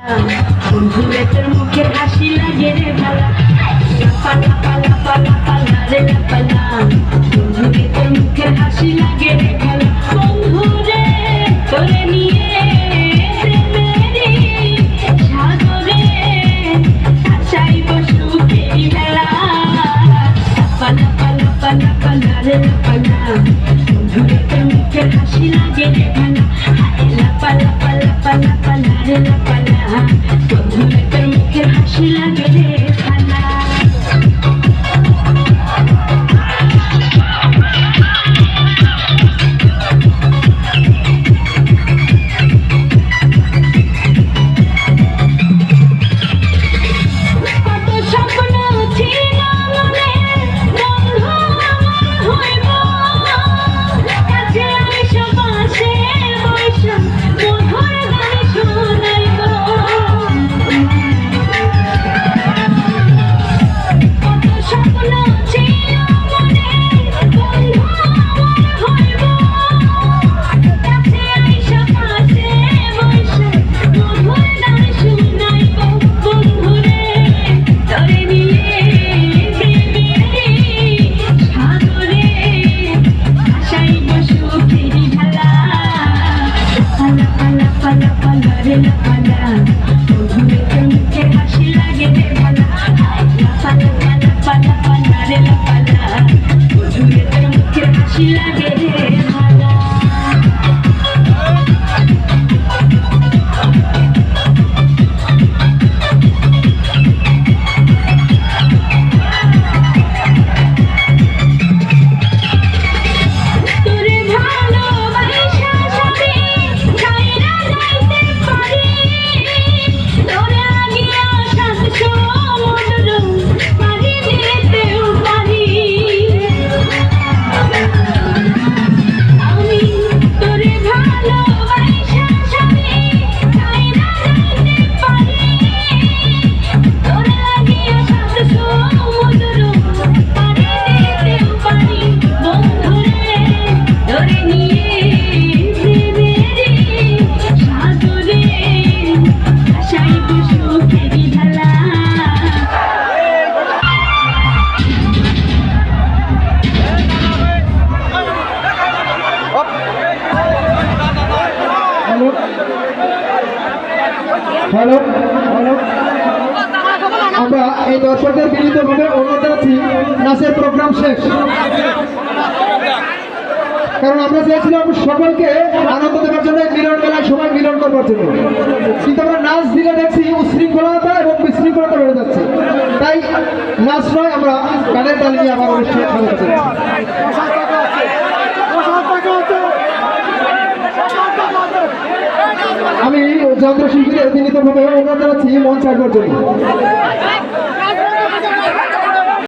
বন্ধুরে তোর মুখের হাসি লাগে রে ভালা, লাপা লাপা লাপা লাপা রে লাপালা। বন্ধুরে তোর মুখের হাসি লাগে রে ভালা, বন্ধুরে তোরে নিয়ে প্রেমেরই সাগরে আশাই বসু ফেরি বেলা। লাপা লাপা লাপা লাপা রে লাপালা। বন্ধুরে তোর মুখের হাসি লাগে রে ভালা, লাপা লাপা লাপা লাপা রে লাপালা। বন্ধুরে তোর মুখের হাসি লাগে রে ভালা। হ্যালো হ্যালো, আমরা এই দর্শকদের বিনীতভাবে অনুরোধ জানাচ্ছি, নাচের প্রোগ্রাম শেষ। কারণ আমরা চেয়েছিলাম সকলকে আনন্দ দেওয়ার জন্য, মিলন মেলায় সবাই মিলন করবার জন্য, কিন্তু আমরা নাচ দিলে দেখছি উশৃঙ্খলতা এবং বিশৃঙ্খলতা বেড়ে যাচ্ছে। তাই নাচ নয়, আমরা গানের তাল নিয়ে আবার অনুষ্ঠানে স্বাগত করছি। আমি যন্ত্রশিল্পীদের বিনীতভাবে অনুরোধ জানাচ্ছি মঞ্চ ছাড়বার জন্য।